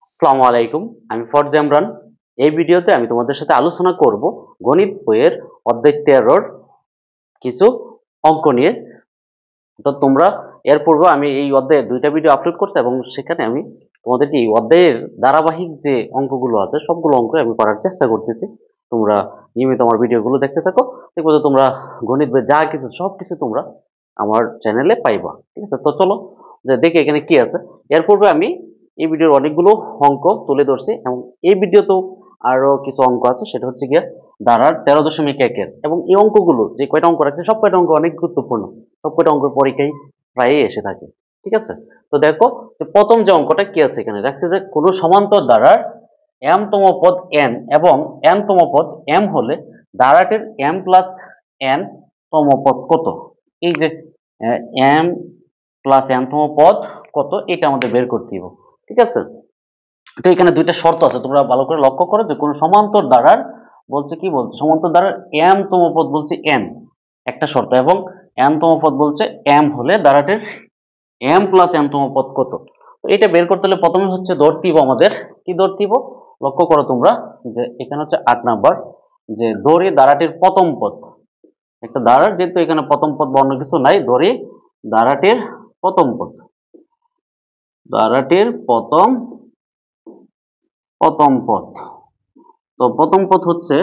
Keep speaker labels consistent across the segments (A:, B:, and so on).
A: আসসালামু আলাইকুম। আমি ফরজ ইমরান। এই ভিডিওতে আমি তোমাদের সাথে আলোচনা করব গণিত বইয়ের অধ্যায় 13 কিছু অঙ্ক নিয়ে। তো তোমরা এর পূর্বে আমি এই অধ্যায়ের দুইটা ভিডিও আপলোড করছি এবং সেখানে আমি তোমাদেরকে এই অধ্যায়ের ধারাবাহিক যে অঙ্কগুলো আছে সবগুলো অঙ্ক আমি করার চেষ্টা করতেছি। তোমরা নিয়মিত আমার ভিডিওগুলো দেখতে থাকো, দেখবো যে তোমরা গণিত বই যা কিছু সবকিছু তোমরা আমার চ্যানেলে পাইবা। ঠিক আছে, তো চলো যে দেখি এখানে কি আছে। এর পূর্বে আমি এই ভিডিওর অনেকগুলো অঙ্ক তুলে ধরছি এবং এই ভিডিওতেও আরো কিছু অঙ্ক আছে, সেটা হচ্ছে গিয়ে ধারার 13.1 এবং এই অঙ্কগুলো যে কয়টা অঙ্ক রাখছে সব কয়টা অঙ্ক অনেক গুরুত্বপূর্ণ, সব কয়টা অঙ্ক পরীক্ষায় প্রায়ই এসে থাকে। ঠিক আছে, তো দেখো যে প্রথম যে অঙ্কটা কি আছে এখানে রাখছে যে কোনো সমান্তর ধারার m তম পদ n এবং n তম পদ m হলে ধারাটির m প্লাস n তম পদ কত। এই যে m প্লাস n তম পদ কত এটা আমাদের বের করতে হবে। ঠিক আছে, তো এখানে দুইটা শর্ত আছে, তোমরা ভালো করে লক্ষ্য করো যে কোন সমান্তর ধারার বলছে কি বলছে, সমান্তর ধারার m তম পদ বলছে n একটা শর্ত এবং n তম পদ বলছে m হলে ধারাটির m প্লাস n তম পদ কত। তো এটা বের করতে হলে প্রথমে হচ্ছে ধরতে হবে আমাদের, কি ধরতে হবে লক্ষ্য করো তোমরা যে এখানে হচ্ছে 8 নাম্বার, যে ধরি ধারাটির প্রথম পদ। একটা ধারার যেহেতু এখানে প্রথম পদ বর্ণ কিছু নাই, ধরি ধারাটির প্রথম পদ, ধারাটির প্রথম প্রথম পদ। তো প্রথম পদ হচ্ছে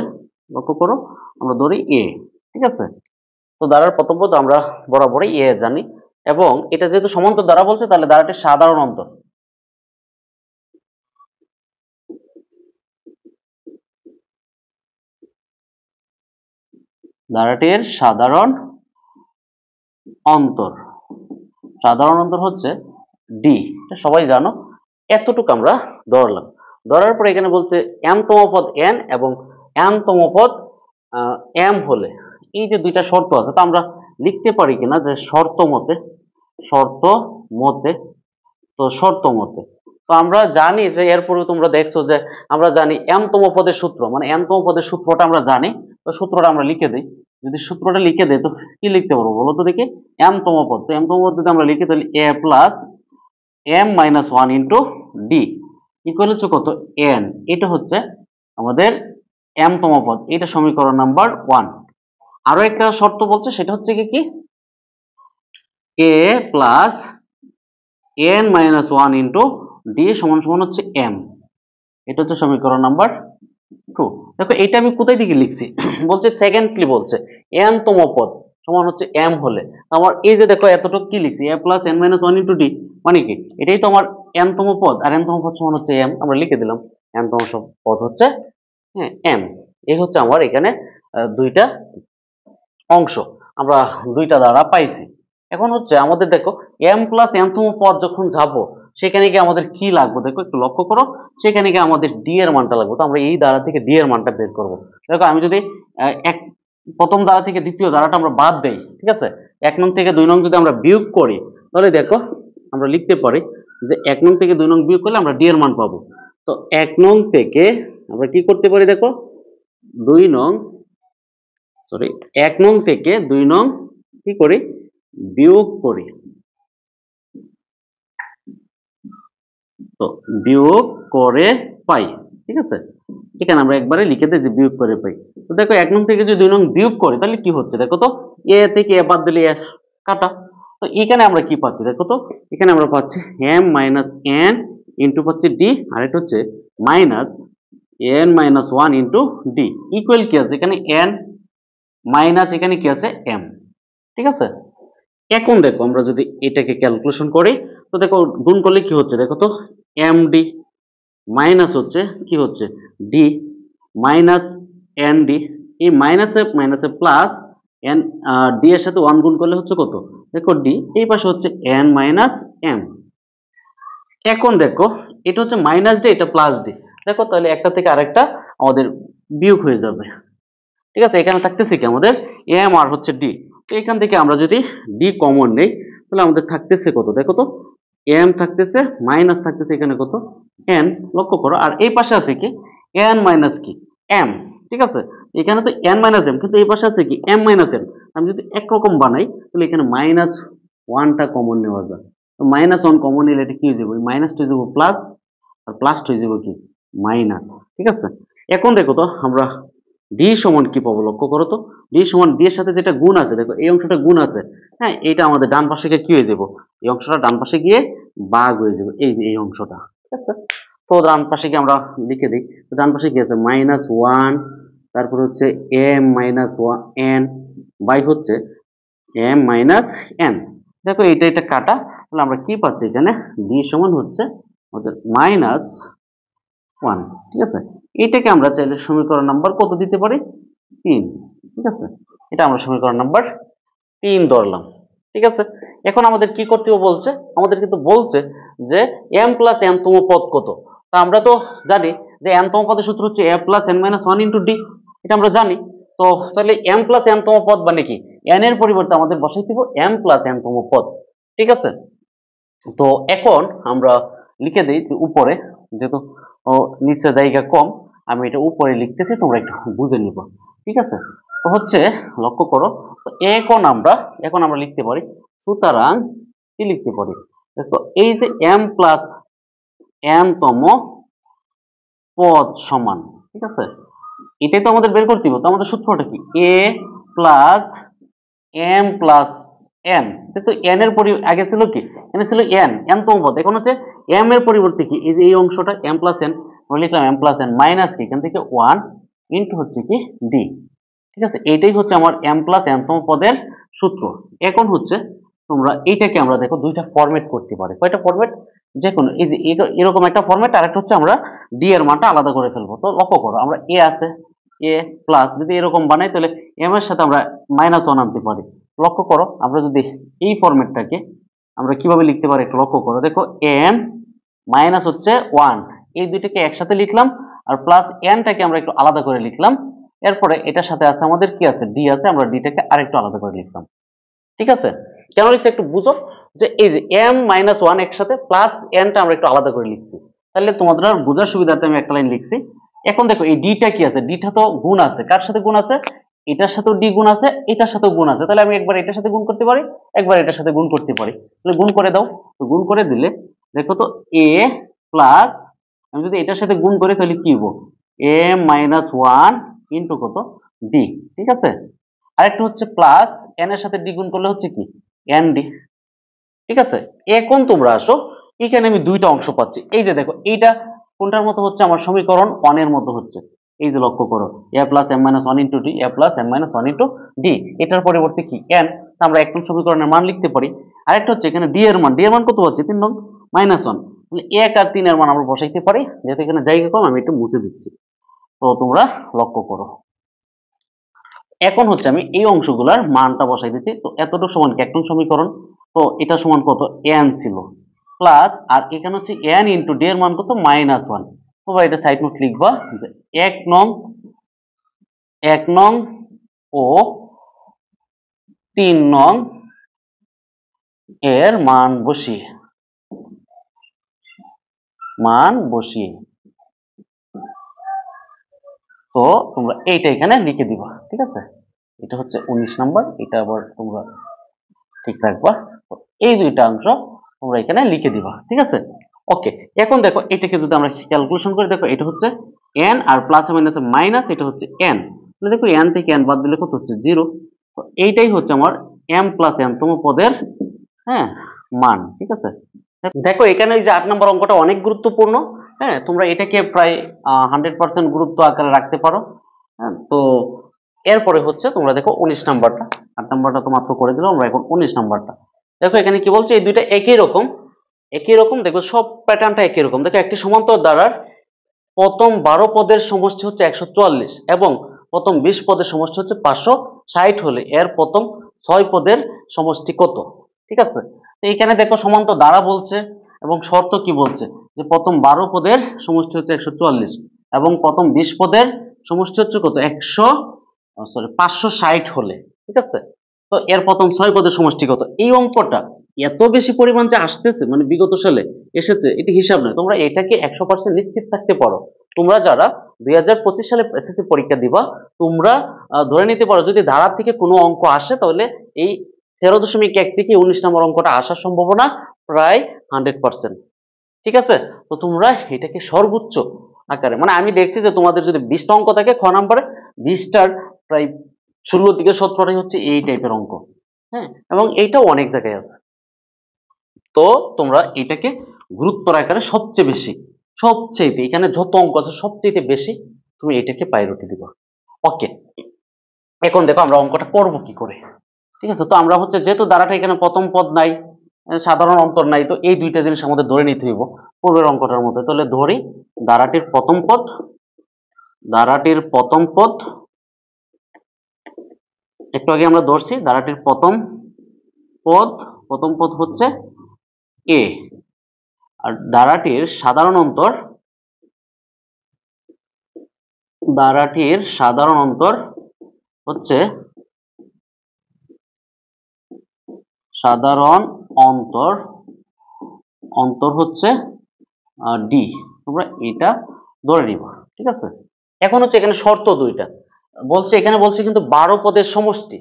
A: লক্ষ্য করো আমরা ধরি এ। ঠিক আছে, তো ধারার প্রথম পদ আমরা বরাবরই এ জানি এবং এটা যেহেতু সমান্তর ধারা বলছে তাহলে ধারাটির সাধারণ অন্তর, ধারাটির সাধারণ অন্তর, সাধারণ অন্তর হচ্ছে ডি, এটা সবাই জানো। এতটুকু আমরা ধরলাম, ধরার পরে এখানে বলছে m তম পদ n এবং n তম পদ m হলে এই যে দুইটা শর্ত আছে, তো আমরা লিখতে পারি কিনা যে শর্ত মতে, শর্ত মতে, তো শর্ত মতে। তো আমরা জানি যে এরপরে তোমরা দেখছো যে আমরা জানি m তম পদের সূত্র মানে n তম পদের সূত্রটা আমরা জানি। তো সূত্রটা আমরা লিখে দিই, যদি সূত্রটা লিখে দেই তো কি লিখতে পারবো বলো তো দেখি। m তম পদ, তো m তম পদ যদি আমরা লিখি তাহলে a plus m minus 1 into D equal হচ্ছে কত n। এটা হচ্ছে আমাদের m তম পদ, এটা সমীকরণ নাম্বার 1। আরো একটা শর্ত বলছে সেটা হচ্ছে কি a plus n minus 1 into D সমান সমান হচ্ছে m। এটা হচ্ছে সমীকরণ নাম্বার 2। দেখো এটা আমি কোথায় দিকে লিখছি বলছে সেকেন্ডলি বলছে n তম পদ সমান হচ্ছে m হলে আমার এই যে দেখো এতটুকু কি লিখছি a plus n minus 1 into D, মানে কি এটাই তো আমার n তম পদ আর n তম পদ সমান হচ্ছে m, আমরা লিখে দিলাম n তম পদ হচ্ছে হ্যাঁ m। এই হচ্ছে আমার এখানে দুইটা অংশ আমরা দুইটা দ্বারা পাইছি। এখন হচ্ছে আমাদের দেখো m প্লাস n তম পদ যখন যাব সেখানে গিয়ে আমাদের কি লাগবে দেখো একটু লক্ষ্য করো, সেখানে গিয়ে আমাদের d এর মানটা লাগবে। তো আমরা এই দ্বারা থেকে d এর মানটা বের করব। দেখো আমি যদি এক প্রথম দ্বারা থেকে দ্বিতীয় দ্বারাটা আমরা বাদ দেই, ঠিক আছে, 1 নং থেকে 2 নং যদি আমরা বিয়োগ করি তাহলে দেখো আমরা লিখতে পারি যে 1 নং থেকে 2 নং বিয়োগ করলে আমরা d এর মান পাবো। তো 1 নং থেকে আমরা কি করতে পারি দেখো 2 নং, সরি 1 নং থেকে 2 নং কি করি বিয়োগ করি, তো বিয়োগ করে পাই। ঠিক আছে, এখানে আমরা একবারে লিখে দিই যে বিয়োগ করে পাই। তো দেখো 1 নং থেকে যদি 2 নং বিয়োগ করি তাহলে কি হচ্ছে দেখো তো, এ থেকে এ বাদ দিলে এ কাটা। তো এখানে আমরা কি পাচ্ছি দেখো তো, এখানে আমরা পাচ্ছি m মাইনাস n ইন্টু পাচ্ছি d আর এটা হচ্ছে minus n minus 1 into d equal কি আছে এখানে n মাইনাস এখানে কি আছে m। ঠিক আছে, এখন দেখো আমরা যদি এটাকে ক্যালকুলেশন করি তো দেখো গুণ করলে কি হচ্ছে দেখো তো md মাইনাস হচ্ছে কি হচ্ছে d মাইনাস nd, এই মাইনাসে মাইনাসে প্লাস n, d এর সাথে 1 গুণ করলে হচ্ছে কত দেখো d, এই পাশে হচ্ছে n মাইনাস m। এখন দেখো এটা হচ্ছে মাইনাস d এটা প্লাস d, দেখো তাহলে একটা থেকে আরেকটা আমাদের বিয়োগ হয়ে যাবে। ঠিক আছে, এখানে থাকতেছে কি আমাদের m আর হচ্ছে d, তো এখান থেকে আমরা যদি d কমন নেই তাহলে আমাদের থাকতেছে কত দেখো তো m থাকতেছে মাইনাস থাকতেছে এখানে কত n, লক্ষ্য করো আর এই পাশে আছে কি n মাইনাস কি m। ঠিক আছে, এখানে তো n মাইনাস m কিন্তু এই পাশে আছে কি m মাইনাস n। আমি যদি একরকম বানাই তাহলে এখানে মাইনাস 1টা কমন নেওয়া যায়, তো মাইনাস 1 কমন নিলে এটা কি হয়ে যাবে মাইনাস 2 যাব প্লাস আর প্লাস হয়ে যাবে কি মাইনাস। ঠিক আছে, এখন দেখো তো আমরা ডি সমান কি পাবো, লক্ষ্য করো তো। ডি সমান ডি এর সাথে যেটা গুণ আছে, দেখো এই অংশটা গুণ আছে, হ্যাঁ এটা আমাদের ডান পাশে গিয়ে কি হয়ে যাবো, এই অংশটা ডান পাশে গিয়ে ভাগ হয়ে যাবে, এই যে এই অংশটা। ঠিক আছে, তো ডান পাশে গিয়ে আমরা লিখে দিই, তো ডান পাশে কি আছে -1, তারপর হচ্ছে m - n বাই হচ্ছে m - n। দেখো এটা এটা কাটা, তাহলে আমরা কি পাচ্ছি এখানে, ডি সমান হচ্ছে আমাদের -1। ঠিক আছে, এটাকে আমরা চাইলে সমীকরণ নাম্বার কত দিতে পারি, 3। ঠিক আছে, এটা আমরা সমীকরণ নাম্বার 3 ধরলাম। ঠিক আছে, এখন আমাদের কি করতে হবে বলছে, আমাদের কিন্তু বলছে যে m প্লাস n তম পদ কত। তা আমরা তো জানি যে n তম পদের সূত্র হচ্ছে a plus n minus 1 into D, এটা আমরা জানি। তো তাহলে m প্লাস n তম পদ মানে কি, n এর পরিবর্তে আমাদের বসাই দিব m প্লাস n তম পদ। ঠিক আছে, তো এখন আমরা লিখে দিই যে উপরে, যেহেতু নিচে জায়গা কম, আমি এটা উপরে লিখতেছি, তোমরা একটু বুঝে নিব। ঠিক আছে, তো হচ্ছে লক্ষ্য করো, তো এখন আমরা লিখতে পারি, সুতরাং কি লিখতে পারি, দেখো এই যে m প্লাস n তম পদ সমান, ঠিক আছে, এটাই তো আমাদের বের করতে হবে। তো আমাদের সূত্রটা কি, a plus m plus n। তো n এর আগে ছিল কি, এখানে ছিল n তম পদ, এখন হচ্ছে m এর পরিবর্তে কি এই যে এই অংশটা m প্লাস n, আমরা লিখলাম m প্লাস n মাইনাস কি এখান থেকে 1 ইন্টু হচ্ছে কি d। ঠিক আছে, এইটাই হচ্ছে আমার m প্লাস n তম পদের সূত্র। এখন হচ্ছে তোমরা এইটাকে আমরা দেখো দুইটা ফরম্যাট করতে পারি, কয়টা ফরম্যাট, যে কোনো এই যে এরকম একটা ফরম্যাট, আর একটা হচ্ছে আমরা d এর মানটা আলাদা করে ফেলবো। তো লক্ষ্য করো, আমরা a আছে, a প্লাস যদি এরকম বানাই তাহলে m এর সাথে আমরা -1 আনতে পারি। লক্ষ্য করো, আমরা যদি এই ফরম্যাটটাকে আমরা কিভাবে লিখতে পারি একটু লক্ষ্য করো, দেখো m মাইনাস হচ্ছে 1, এই দুইটাকে একসাথে লিখলাম, আর প্লাস nটাকে আমরা একটু আলাদা করে লিখলাম। এরপরে এটার সাথে আছে আমাদের কি আছে, d আছে, আমরা dটাকে আরেকটু আলাদা করে লিখলাম। ঠিক আছে, কেন লিখছি একটু বুঝো, যে এই যে m-1 একসাথে প্লাস nটা আমরা একটু আলাদা করে লিখছি, তাহলে তোমাদের বোঝার সুবিধার্থে আমি একটা লাইন লিখছি। এখন দেখো এই dটা কি আছে, dটা তো গুণ আছে, কার সাথে গুণ আছে, এটার সাথেও d গুণ আছে, এটার সাথেও গুণ আছে, তাহলে আমি একবার এটার সাথে গুণ করতে পারি, একবার এটার সাথে গুণ করতে পারি। তাহলে গুণ করে দাও, তো গুণ করে দিলে দেখো তো a প্লাস, আমি যদি এটার সাথে গুণ করি তাহলে কি হবো, m-1 ইন্টু কত d। ঠিক আছে, আরেকটা হচ্ছে প্লাস n এর সাথে d গুণ করলে হচ্ছে কি nd। ঠিক আছে, এখন তোমরা আসো, এখানে আমি দুইটা অংশ পাচ্ছি, এই যে দেখো এইটা কোনটার মতো হচ্ছে, আমার সমীকরণ 1 এর মতো হচ্ছে। এই যে লক্ষ্য করো, a plus m-1 into d, a plus m-1 into d, এটার পরিবর্তে কি n, আমরা এক নং সমীকরণের মান লিখতে পারি। আরেকটা হচ্ছে এখানে d এর মান কত হচ্ছে 3 নং -1, তাহলে 1 আর 3 এর মান আমরা বসাইতে পারি, যেহেতু এখানে জায়গা কম আমি একটু মুছে দিচ্ছি। তো তোমরা লক্ষ্য করো, এখন হচ্ছে আমি এই অংশগুলার মানটা বসাই দিচ্ছি। তো এতটুকু সমান কি এক নং সমীকরণ, তো এটা সমান কত n ছিল, প্লাস আর এখানে হচ্ছে n ইন্টু d এর মান কত -1। তোমরা এটা সাইড নোট লিখবা যে এক নং ও 3 নং এর মান বসিয়ে তো তোমরা এইটা এখানে লিখে দিবা। ঠিক আছে, এটা হচ্ছে 19 নাম্বার, এটা আবার তোমরা ঠিক রাখবা। তো এই দুইটা অংশ তোমরা এখানে লিখে দিবা। ঠিক আছে, ওকে। এখন দেখো এটাকে যদি আমরা ক্যালকুলেশন করি, দেখো এটা হচ্ছে n আর প্লাস মাইনাস মাইনাস, এটা হচ্ছে n, তাহলে দেখো n থেকে n বাদ দিলে কত হচ্ছে 0। তো এইটাই হচ্ছে আমার m প্লাস n তম পদের হ্যাঁ মান। ঠিক আছে, দেখো এখানে এই যে 8 নম্বর অঙ্কটা অনেক গুরুত্বপূর্ণ। হ্যাঁ, তোমরা এটাকে প্রায় 100% গুরুত্ব আকারে রাখতে পারো। হ্যাঁ, তো এরপরে হচ্ছে তোমরা দেখো 19 নাম্বারটা, 8 নাম্বারটা তো মাত্র করে দিলাম, আমরা এখন 19 নাম্বারটা দেখো। এখানে কি বলছে, এই দুইটা একই রকম দেখো, সব প্যাটার্নটা একই রকম। দেখো একটি সমান্তর দ্বারার প্রথম 12 পদের সমষ্টি হচ্ছে 144 এবং প্রথম 20 পদের সমষ্টি হচ্ছে 560 হলে এর প্রথম 6 পদের সমষ্টি কত। ঠিক আছে, তো এখানে দেখো সমান্তর দ্বারা বলছে এবং শর্ত কি বলছে, যে প্রথম 12 পদের সমষ্টি হচ্ছে 144 এবং প্রথম 20 পদের সমষ্টি হচ্ছে কত 560 হলে। ঠিক আছে, তো এর প্রথম 6 পদের সমষ্টি কত। এই অঙ্কটা এত বেশি পরিমাণ যে আসতেছে, মানে বিগত সালে এসেছে, এটি হিসাব নয়। তোমরা এটাকে 100% নিশ্চিত থাকতে পারো। তোমরা যারা 2025 সালে এসএসসি পরীক্ষা দিবা, তোমরা ধরে নিতে পারো যদি ধারা থেকে কোনো অঙ্ক আসে, তাহলে এই 13.1 থেকে 19 নম্বর অঙ্কটা আসার সম্ভাবনা প্রায় 100%। ঠিক আছে। তো তোমরা এটাকে সর্বোচ্চ আকারে, মানে আমি দেখছি যে তোমাদের যদি 20টা অঙ্ক থাকে খ নাম্বারে, 20টার প্রায় 16 থেকে 17টাই হচ্ছে এই টাইপের অঙ্ক। হ্যাঁ, এবং এইটাও অনেক জায়গায় আছে। তো তোমরা এটাকে গুরুত্ব আকারে সবচেয়ে বেশি, সবচেয়ে এখানে যত অঙ্ক আছে সবচেয়ে বেশি তুমি এটাকে প্রায়োরিটি দিবা। ওকে, এখন দেখো আমরা অঙ্কটা করব কি করে। ঠিক আছে, তো আমরা হচ্ছে যেহেতু দ্বারাটা এখানে প্রথম পদ নাই, সাধারণ অন্তর নাই, তো এই দুইটা জিনিস আমাদের ধরে নিতে হইব পূর্বের অঙ্কটার মধ্যে। তাহলে ধরি দ্বারাটির প্রথম পদ, দ্বারাটির প্রথম পদ, একটু আগে আমরা ধরছি দ্বারাটির প্রথম পদ, প্রথম পদ হচ্ছে এ, আর দ্বারাটির সাধারণ অন্তর, দ্বারাটির সাধারণ অন্তর হচ্ছে, সাধারণ অন্তর, অন্তর হচ্ছে ডি। তোমরা এটা ধরে নিবা। ঠিক আছে, এখন হচ্ছে এখানে শর্ত দুইটা বলছে, এখানে বলছে কিন্তু 12 পদের সমষ্টি।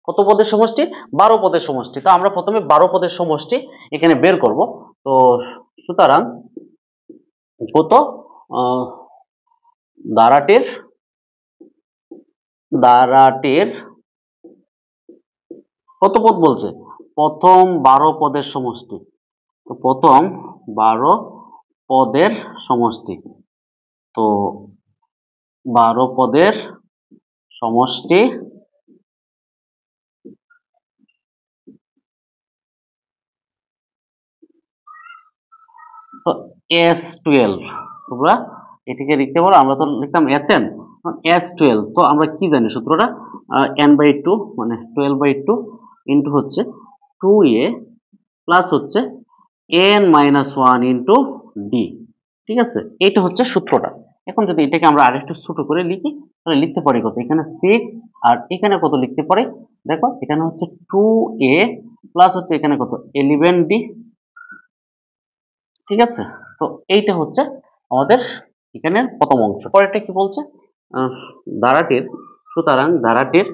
A: কত পদের সমষ্টি? 12 পদের সমষ্টি। তো আমরা প্রথমে 12 পদের সমষ্টি এখানে বের করব। তো সুতরাং কত, দ্বারাটির, দ্বারাটির কত পদ বলছে? প্রথম 12 পদের সমষ্টি। তো প্রথম 12 পদের সমষ্টি, তো 12 পদের সমষ্টি তো S12, তোমরা এটিকে লিখতে পারো, আমরা তো লিখতাম Sn, S12। তো আমরা কি জানি সূত্রটা, n/2 মানে 12/2 ইন্টু হচ্ছে 2a প্লাস হচ্ছে n-1 ইন্টু d। ঠিক আছে, এইটা হচ্ছে সূত্রটা। এখন যদি এটাকে আমরা আরেকটু ছোট করে লিখি, তাহলে লিখতে পারি কত, এখানে 6 আর এখানে কত লিখতে পারি, দেখো এখানে হচ্ছে 2a প্লাস হচ্ছে এখানে কত 11d। ঠিক আছে, তো এইটা হচ্ছে আমাদের এখানের প্রথম অংশ। পরেরটা কি বলছে, ধারাটির, সুতরাং ধারাটির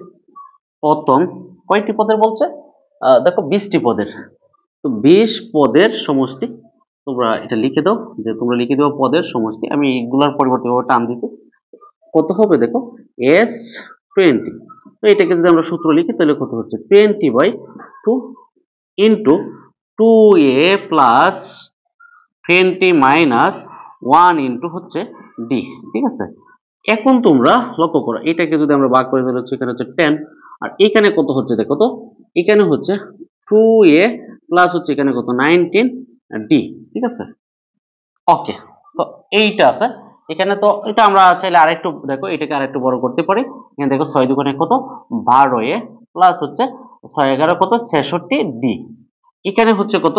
A: প্রথম কয়টি পদের বলছে, দেখো 20টি পদের। তো 20 পদের সমষ্টি, তোমরা এটা লিখে দাও, যে তোমরা লিখে দাও পদের সমষ্টি, আমি এগুলার পরিবর্তে টান দিছি। কত হবে দেখো, S20। তো এটাকে যদি আমরা সূত্র লিখি তাহলে কত হচ্ছে 20/2 ইন্টু 2a প্লাস 20-1 ইন্টু হচ্ছে ডি। ঠিক আছে, এখন তোমরা লক্ষ্য করো, এটাকে যদি আমরা ভাগ করে তাহলে হচ্ছে এখানে হচ্ছে 10, আর এখানে কত হচ্ছে দেখো তো, এখানে হচ্ছে 2a প্লাস হচ্ছে এখানে কত 19d। ঠিক আছে, ওকে। তো এইটা আছে এখানে, তো এটা আমরা চাইলে আরেকটু দেখো, এটাকে আরেকটু বড় করতে পারি। এখানে দেখো 6 দুগুণে কত 12a প্লাস হচ্ছে 6-11 কত 66d। এখানে হচ্ছে কত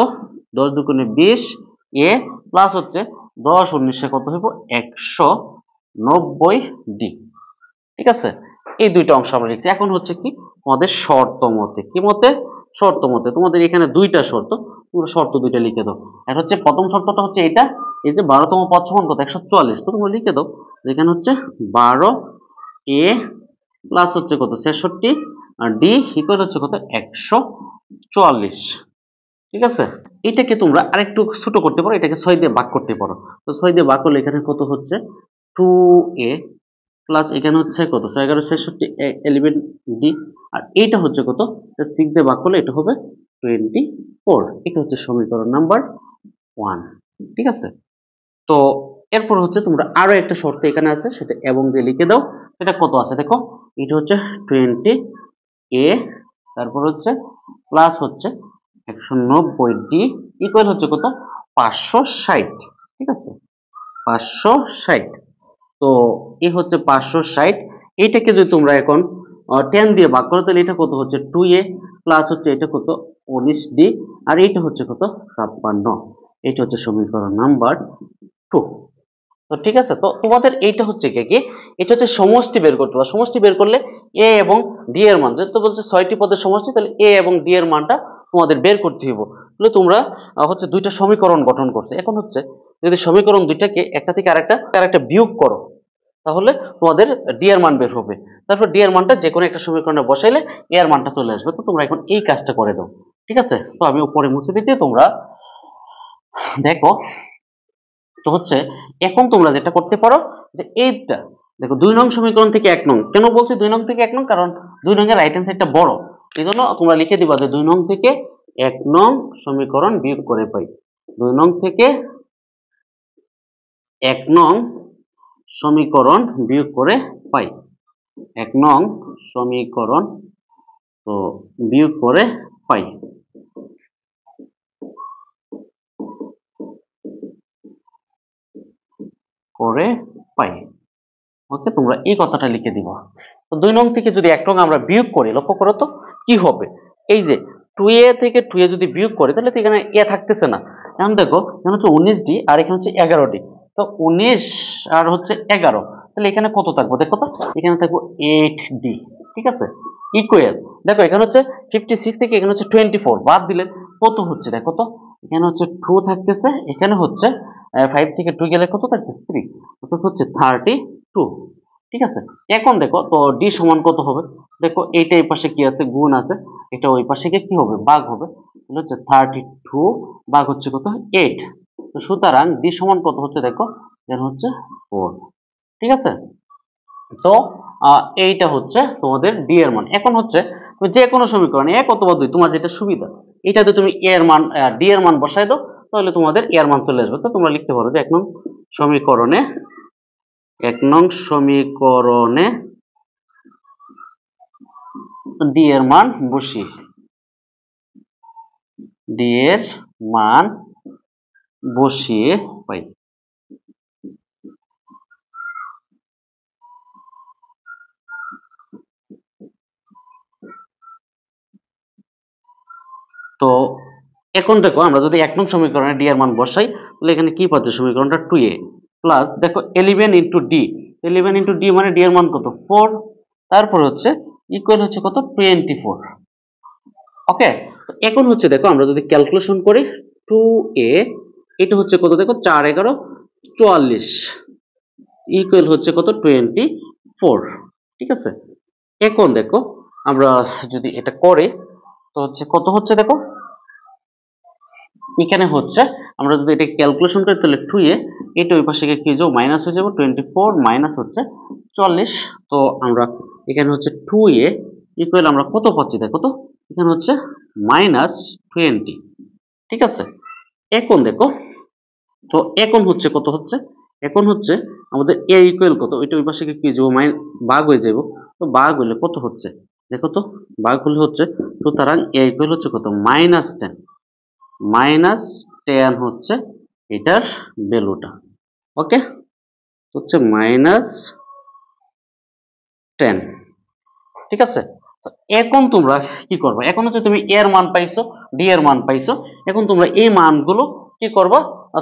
A: 10 দুগুণে 20a প্লাস হচ্ছে 10-19 কত হইব 190d। ঠিক আছে, এই দুইটা অংশ আমরা লিখছি। এখন হচ্ছে কি আমাদের শর্ত মতে, কি মতে, শর্ত মতে তোমাদের এখানে দুইটা শর্ত, তোমরা শর্ত দুইটা লিখে দাও। এটা হচ্ছে প্রথম শর্তটা হচ্ছে এটা, এই যে 12তম পদ সমান কত 144। তো তোমরা লিখে দাও এখানে হচ্ছে 12a প্লাস হচ্ছে কত 66 আর d ইকুয়াল হচ্ছে কত 144। ঠিক আছে, এটাকে তোমরা আরেকটু ছোট করতে পারো, এটাকে 6 দিয়ে ভাগ করতে পারো। তো 6 দিয়ে ভাগ করলে এখানে কত হচ্ছে 2a প্লাস এখানে হচ্ছে কত 1166 11d, আর এইটা হচ্ছে কত 6 দিয়ে ভাগ করলে এটা হবে 24। এটা হচ্ছে সমীকরণ নাম্বার 1। ঠিক আছে, তো এরপর হচ্ছে তোমরা আরো একটা শর্ত এখানে আছে, সেটা এবং দিয়ে লিখে দাও। এটা কত আছে দেখো, এটা হচ্ছে 20a, তারপর হচ্ছে প্লাস হচ্ছে 190d ইকুয়াল হচ্ছে কত 560। ঠিক আছে, 560। তো এই হচ্ছে 560, এইটাকে যদি তোমরা এখন 10 দিয়ে ভাগ করো তাহলে এটা কত হচ্ছে 2a প্লাস হচ্ছে এটা কত 19d, আর এইটা হচ্ছে কত 56। এটা হচ্ছে সমীকরণ নাম্বার 2। তো ঠিক আছে, তো তোমাদের এইটা হচ্ছে কি, এটা হচ্ছে সমষ্টি বের করতে হবে। সমষ্টি বের করলে a এবং d এর মান, যেহেতু বলছে 6টি পদের সমষ্টি, তাহলে a এবং d এর মানটা তোমাদের বের করতে হবে। তাহলে তোমরা হচ্ছে দুইটা সমীকরণ গঠন করছে। এখন হচ্ছে যদি সমীকরণ দুইটাকে একটা থেকে আরেকটা বিয়োগ করো, তাহলে তোমাদের ডি এর মান বের হবে। তারপর ডি এর মানটা যে কোনো একটা সমীকরণে বসাইলে এ এর মানটা চলে আসবে। তো তোমরা এখন এই কাজটা করে দাও। ঠিক আছে, তো আমি উপরে মুছে দিচ্ছি, তোমরা দেখো তো হচ্ছে এখন তোমরা যেটা করতে পারো যে এইটা দেখো 2 নং সমীকরণ থেকে 1 নং, কেন বলছি 2 নং থেকে 1 নং, কারণ 2 নং এর রাইট হ্যান্ড সাইডটা বড়, এই জন্য তোমরা লিখে দিবা যে 2 নং থেকে 1 নং সমীকরণ বিয়োগ করে পাই। 2 নং থেকে 1 নং সমীকরণ বিয়োগ করে পাই। 1 নং সমীকরণ তো বিয়োগ করে পাই। করে পাই। ওকে, তোমরা এই কথাটা লিখে দিবা। তো 2 নং থেকে যদি 1 নং আমরা বিয়োগ করি, লক্ষ্য করো তো কি হবে, এই যে 2a থেকে 2a যদি বিয়োগ করি তাহলে তো এখানে a থাকতেছে না। এখন দেখো এখানে হচ্ছে 19d আর এখানে হচ্ছে 11d, তো 19 আর হচ্ছে 11, তাহলে এখানে কত থাকবো দেখো তো, এখানে থাকবো 8d। ঠিক আছে, ইকুয়াল দেখো এখানে হচ্ছে 56 থেকে এখানে হচ্ছে 24 বাদ দিলে কত হচ্ছে দেখো তো, এখানে হচ্ছে 2 থাকতেছে, এখানে হচ্ছে 5 থেকে 2 গেলে কত থাকতেছে 3, অর্থাৎ হচ্ছে 32। ঠিক আছে, এখন দেখো তো ডি সমান কত হবে, দেখো এইটা এই পাশে কি আছে গুণ আছে, এটা ওই পাশে গিয়ে কি হবে ভাগ হবে, তাহলে হচ্ছে 32 ভাগ হচ্ছে কত 8। তো সুতরাং ডি সমান কত হচ্ছে দেখো, এখানে হচ্ছে 4। ঠিক আছে, তো এইটা হচ্ছে তোমাদের ডি এর মান। এখন হচ্ছে তুমি যে কোনো সমীকরণে 1 অথবা 2 তোমার যেটা সুবিধা, এটাতে তুমি এ এর মান ডি এর মান বসাই দাও, তাহলে তোমাদের এ এর মান চলে আসবে। তো তোমরা লিখতে পারো যে 1 নং সমীকরণে 1 নং সমীকরণে ডি এর মান বসিয়ে, ডি এর মান বসিয়ে পাই। তো এখন দেখো আমরা যদি 1 নং সমীকরণে ডি এর মান বসাই তাহলে এখানে কি পাচ্ছি, সমীকরণটা 2a প্লাস দেখো 11 ইন্টু ডি, 11 ইন্টু ডি মানে ডি এর মান কত 4, তারপর হচ্ছে ইকুয়াল হচ্ছে কত 24। ওকে, তো এখন হচ্ছে দেখো আমরা যদি ক্যালকুলেশন করি 2a এটা হচ্ছে কত দেখো 4 11 44 ইকুয়াল হচ্ছে কত 24। ঠিক আছে, এখন দেখো আমরা যদি এটা করি তো হচ্ছে কত হচ্ছে দেখো, এখানে হচ্ছে আমরা যদি এটা ক্যালকুলেশন করি তাহলে 2a এটা ওই পাশে গিয়ে কি হয়ে যাবে মাইনাস হয়ে যাবে, 24 মাইনাস হচ্ছে 40। তো আমরা এখানে হচ্ছে 2a ইকুয়াল আমরা কত পাচ্ছি দেখো তো, এখানে হচ্ছে -20। ঠিক আছে, এখন দেখো তো এখন হচ্ছে কত হচ্ছে, এখন হচ্ছে আমাদের a ইকুয়াল কত, ওইটা ওই পাশে গিয়ে কি হয়ে যাবে ভাগ হয়ে যাবে, তো ভাগ হলে কত হচ্ছে দেখো তো, ভাগ হলে হচ্ছে, সুতরাং a ইকুয়াল হচ্ছে কত -10, -10 হচ্ছে এটার ভ্যালুটা। ওকে, হচ্ছে -10। ঠিক আছে, তো এখন তোমরা কি করবে, এখন হচ্ছে তুমি এর মান পাইছো, ডি এর মান পাইছো, এখন তোমরা এই মানগুলো কি করবা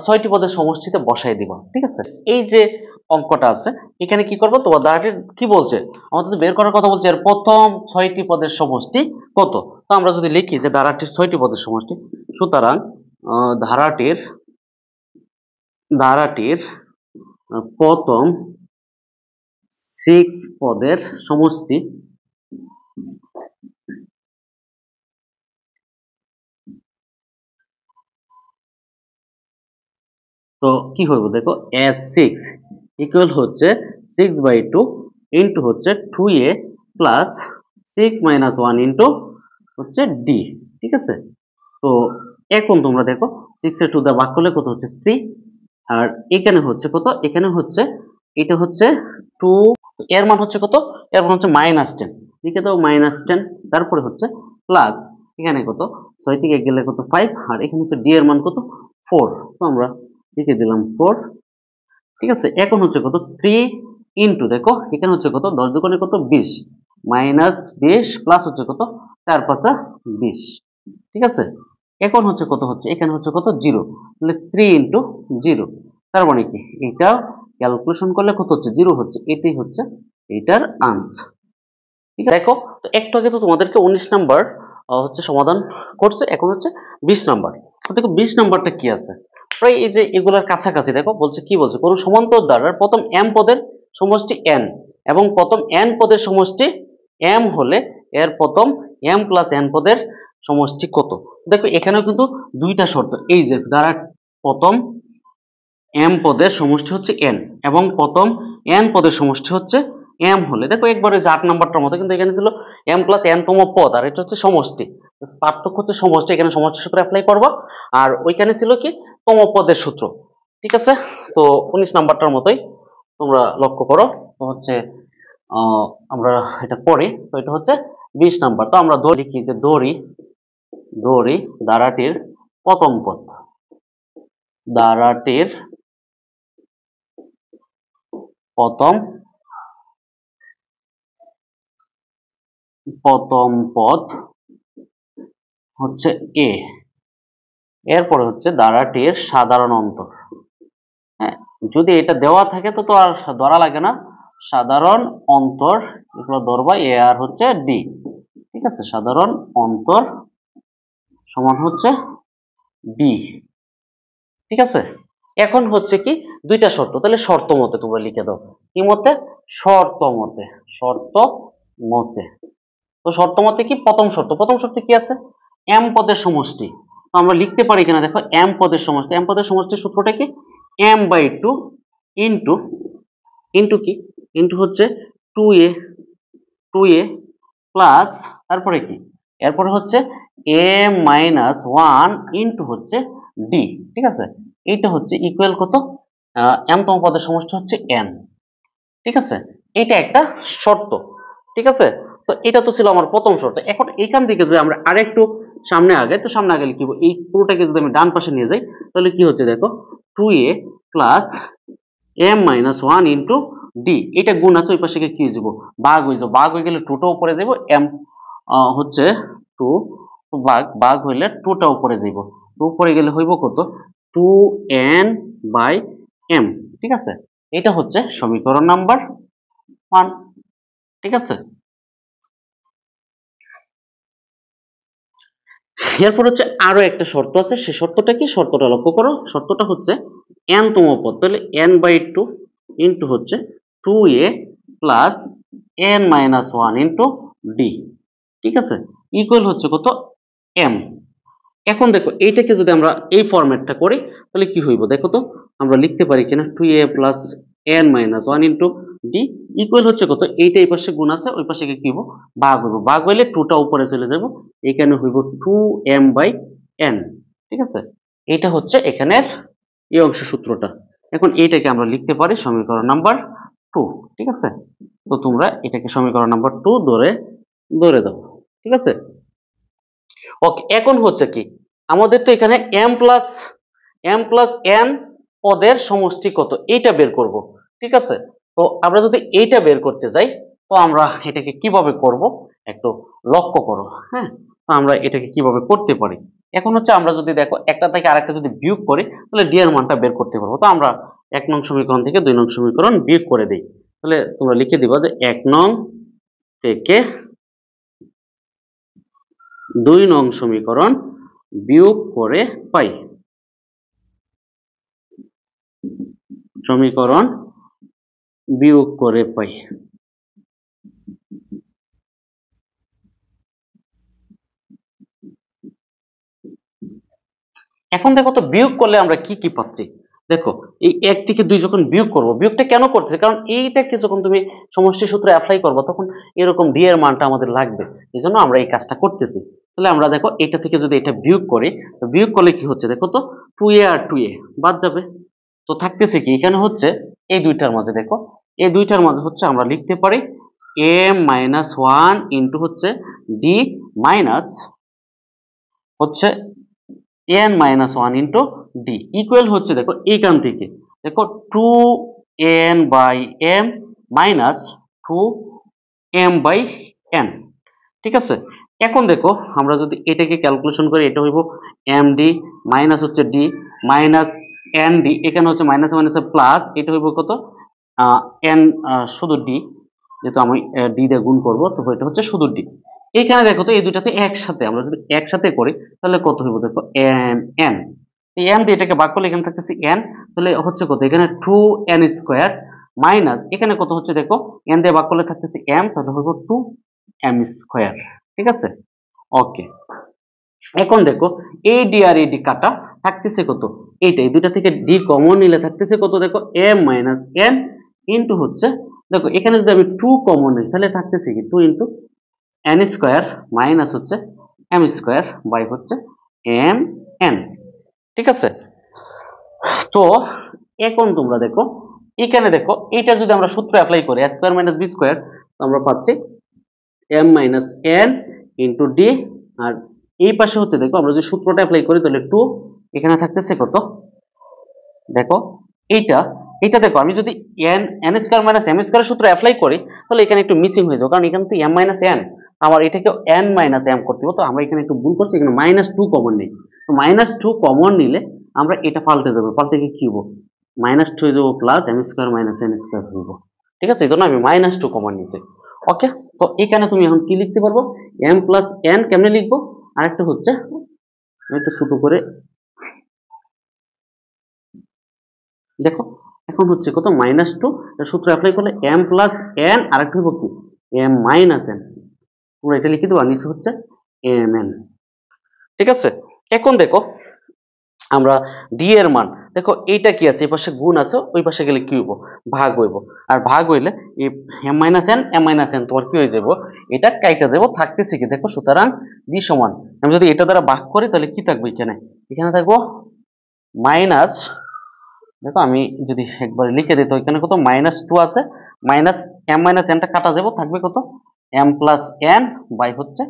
A: 6টি পদের সমষ্টিতে বসাই দিবা। ঠিক আছে, এই যে অঙ্কটা আছে এখানে কি করবো, তোমার ধারাটি কি বলছে আমাদের বের করার কথা বলছে, এর প্রথম 6টি পদের সমষ্টি কত। তো আমরা যদি লিখি যে ধারাটির 6টি পদের সমষ্টি, সুতরাং ধারাটির ধারাটির প্রথম 6 পদের সমষ্টি তো কি হবে দেখো s6 ইকুয়াল হচ্ছে 6/2 ইন্টু হচ্ছে 2a প্লাস 6 - 1 ইন্টু হচ্ছে d। ঠিক আছে, তো এখন তোমরা দেখো 6 এর 2 দ্বারা ভাগ করলে কত হচ্ছে 3, আর এখানে হচ্ছে কত, এখানে হচ্ছে এটা হচ্ছে 2, এর মান হচ্ছে কত, এর মান হচ্ছে -10, লিখে দাও -10, তারপরে হচ্ছে প্লাস এখানে কত 6 থেকে গেলে কত 5, আর এখানে হচ্ছে d এর মান কত 4, তো আমরা লিখে দিলাম 4। ঠিক আছে, এখন হচ্ছে কত 3 ইন্টু দেখো এখানে হচ্ছে কত 10 দুগুণে কত 20 -20 প্লাস হচ্ছে কত 4 5 20। ঠিক আছে, এখন হচ্ছে কত হচ্ছে, এখানে হচ্ছে কত 0, তাহলে 3 ইন্টু 0, তার মানে কি এটা ক্যালকুলেশন করলে কত হচ্ছে 0 হচ্ছে, এটাই হচ্ছে এটার আনসার। ঠিক আছে, দেখো তো একটু আগে তো তোমাদেরকে 19 নাম্বার হচ্ছে সমাধান করছে, এখন হচ্ছে 20 নাম্বার। তো দেখো 20 নাম্বারটা কি আছে, প্রায় এই যে এগুলোর কাছাকাছি দেখো বলছে কি বলছে, কোন সমান্তর দ্বারার প্রথম m পদের সমষ্টি n এবং প্রথম n পদের সমষ্টি m হলে এর প্রথম m প্লাস n পদের সমষ্টি কত। দেখো এখানেও কিন্তু দুইটা শর্ত, এই যে দ্বারা প্রথম m পদের সমষ্টি হচ্ছে n এবং প্রথম n পদের সমষ্টি হচ্ছে m হলে দেখো একবারে যে 8 নাম্বারটার মতো, কিন্তু এখানে ছিল m প্লাস n তম পদ আর এটা হচ্ছে সমষ্টি। পার্থক্য হচ্ছে সমষ্টি, এখানে সমষ্টি সূত্র অ্যাপ্লাই করব, আর ওইখানে ছিল কি তম পদের সূত্র। ঠিক আছে, তো 19 নাম্বারটার মতোই তোমরা লক্ষ্য করো। তো হচ্ছে আমরা এটা পড়ি, তো এটা হচ্ছে 20 নাম্বার। তো আমরা ধরি কি যে দড়ি ধারাটির প্রথম পদ, ধারাটির প্রথম পদ হচ্ছে এ, এরপরে হচ্ছে ধারাটির সাধারণ অন্তর। হ্যাঁ, যদি এটা দেওয়া থাকে তো আর ধরা লাগে না, সাধারণ অন্তর এগুলো ধরবা এ আর হচ্ছে ডি। ঠিক আছে, সাধারণ অন্তর সমান হচ্ছে ডি। ঠিক আছে, এখন হচ্ছে কি দুইটা শর্ত, তাহলে শর্ত মতে তোমরা লিখে দাও। কি মতে? শর্ত মতে। তো শর্ত মতে কি প্রথম শর্ত কি আছে? m পদের সমষ্টি। তো আমরা লিখতে পারি কিনা দেখো, m পদের সমষ্টির সূত্রটা কি? m/2 ইনটু কি ইনটু হচ্ছে 2a প্লাস তারপরে কি, এরপরে হচ্ছে a মাইনাস 1 ইনটু হচ্ছে d। ঠিক আছে, এইটা হচ্ছে ইকুয়াল কত? m তম পদের সমষ্টি হচ্ছে n। ঠিক আছে, এটা একটা শর্ত। ঠিক আছে, তো এটা তো ছিল আমার প্রথম শর্ত। এখন এখান থেকে যদি আমরা আরেকটু সামনে আগে, তো সামনে আগে লিখব, এই পুরোটাকে যদি আমি ডান পাশে নিয়ে যাই তাহলে কি হচ্ছে দেখো, 2a plus m minus 1 into D. এটা গুণ আছে, ওই পাশে কি হয়ে যাব? ভাগ হয়ে যাব। ভাগ হয়ে গেলে 2টা উপরে যাব, m হচ্ছে 2, ভাগ হইলে 2টা উপরে যাব। 2 উপরে গেলে হইব কত? 2n/m। ঠিক আছে, এটা হচ্ছে সমীকরণ নাম্বার 1। ঠিক আছে, এরপর হচ্ছে আরো একটা শর্ত আছে, সেই শর্তটা কি? শর্তটা লক্ষ্য করো, শর্তটা হচ্ছে n তম পদ, তাহলে n/2 ইন্টু হচ্ছে 2a plus n minus 1 into D. ঠিক আছে, ইকুয়াল হচ্ছে কত? m। এখন দেখো এইটাকে যদি আমরা এই ফরম্যাটটা করি তাহলে কি হইব দেখো তো, আমরা লিখতে পারি কিনা 2a plus n minus 1 into D equal হচ্ছে কত? এইটা এই পাশে গুণ আছে, ওই পাশে কি হইব? ভাগ হইব। ভাগ হইলে 2টা উপরে চলে যাব, এখানে হইব 2m/n। ঠিক আছে, এটা হচ্ছে এখানের এই অংশ সূত্রটা। এখন এইটাকে আমরা লিখতে পারি সমীকরণ নাম্বার 2। ঠিক আছে, তো তোমরা এটাকে সমীকরণ নাম্বার 2 ধরে দাও। ঠিক আছে, ওকে। এখন হচ্ছে কি, আমাদের তো এখানে m প্লাস n পদের সমষ্টি কত এইটা বের করব। ঠিক আছে, তো আমরা যদি এইটা বের করতে যাই তো আমরা এটাকে কিভাবে করব একটু লক্ষ্য করো। হ্যাঁ, তো আমরা এটাকে কিভাবে করতে পারি, এখন হচ্ছে আমরা যদি দেখো একটা থেকে আরেকটা যদি বিয়োগ করি তাহলে ডি এর মানটা বের করতে পারবো। তো আমরা 1 নং সমীকরণ থেকে 2 নং সমীকরণ বিয়োগ করে দিই। তাহলে তোমরা লিখে দিবা যে 1 নং থেকে 2 নং সমীকরণ বিয়োগ করে পাই, সমীকরণ বিয়োগ করে পাই। এখন দেখো তো বিয়োগ করলে আমরা কি কি পাচ্ছি। দেখো এই 1 থেকে 2 যখন বিয়োগ করব, বিয়োগটা কেন করছে? কারণ এইটাকে যখন তুমি সমষ্টি সূত্রে অ্যাপ্লাই করবে তখন এরকম ডি এর মানটা আমাদের লাগবে, এজন্য আমরা এই কাজটা করতেছি। তাহলে আমরা দেখো এটা থেকে যদি এটা বিয়োগ করি, তো বিয়োগ করলে কি হচ্ছে দেখো তো, 2a আর 2a বাদ যাবে। তো থাকতেছে কি এখানে হচ্ছে এই দুইটার মাঝে, দেখো এই দুইটার মাঝে হচ্ছে আমরা লিখতে পারি m মাইনাস 1 ইন্টু হচ্ছে ডি মাইনাস হচ্ছে n minus 1 into D equal হচ্ছে দেখো এইখান থেকে দেখো 2n/m মাইনাস 2m/n। ঠিক আছে, এখন দেখো আমরা যদি এটাকে ক্যালকুলেশন করি, এটা হইব md মাইনাস হচ্ছে d মাইনাস nd, এখানে হচ্ছে মাইনাস মাইনাস প্লাস, এটা হইব কত? n শুধু d, যেহেতু আমি d দিয়ে গুণ করবো তো এটা হচ্ছে শুধু d। এখানে দেখো তো এই দুইটাতে একসাথে, আমরা যদি একসাথে করি তাহলে কত হইব দেখো, n। এই m দিয়ে এটাকে ভাগ করলে এখানে থাকতেছে n, তাহলে হচ্ছে কত এখানে 2n স্কয়ার মাইনাস এখানে কত হচ্ছে দেখো, n দিয়ে ভাগ করলে থাকতেছে m, তাহলে হইব 2m স্কয়ার। ঠিক আছে, ওকে। এখন দেখো এই ডি আর এই ডি কাটা, থাকতেছে কত, এইটাই দুইটা থেকে ডি কমন নিলে থাকতেছে কত, দেখো m মাইনাস n ইন্টু হচ্ছে, দেখো এখানে যদি আমি 2 কমন নিই তাহলে থাকতেছে কি 2 ইন্টু n স্কয়ার মাইনাস হচ্ছে m স্কয়ার বাই হচ্ছে m n। ঠিক আছে, তো এখন তোমরা দেখো এখানে দেখো এইটা যদি আমরা সূত্র অ্যাপ্লাই করি a square minus b square, তো আমরা পাচ্ছি m minus n into d, আর এই পাশে হচ্ছে দেখো আমরা যদি সূত্রটা অ্যাপ্লাই করি তাহলে 2, এখানে থাকতেছে কত, দেখো এইটা এটা দেখো আমি যদি n স্কয়ার মাইনাস m স্কয়ারের সূত্র অ্যাপ্লাই করি তাহলে এখানে একটু মিসিং হয়ে যাবে, কারণ এখানে তো m মাইনাস n, আমার এটাকে n মাইনাস m করতে হবে, তো আমরা এখানে একটু ভুল করছি, এখানে -2 কমন নেই, তো -2 কমন নিলে আমরা এটা পাল্টে যাবে, পাল্টে কি হবে, -2 হয়ে যাবো plus m square minus n square হইব। ঠিক আছে, এই জন্য আমি -2 কমন নিয়েছি। ওকে, তো এখানে তুমি এখন কি লিখতে পারবো, m প্লাস n কেমনে লিখবো, আরেকটা হচ্ছে আমি একটু ছোট করে দেখো, এখন হচ্ছে কত -2, সূত্র অ্যাপ্লাই করলে m প্লাস n, আরেকটা হইব কি m মাইনাস n, তোমরা এটা লিখে দেবো, আর নিচে হচ্ছে mn। ঠিক আছে, এখন দেখো আমরা ডি এর মান, দেখো এইটা কি আছে, এই পাশে গুণ আছে, ওই পাশে গেলে কি হইব, ভাগ হইব, আর ভাগ হইলে এই m মাইনাস n তোমার কি হয়ে যাব, এটা কাইটা যাব, থাকতেছে কি দেখো, সুতরাং ডি সমান, আমি যদি এটা দ্বারা ভাগ করি তাহলে কি থাকবে, এখানে এখানে থাকবো মাইনাস, দেখো আমি যদি একবার লিখে দিই তো এখানে কত -2 আছে, মাইনাস m মাইনাস nটা কাটা যাব, থাকবে কত m প্লাস n বাই হচ্ছে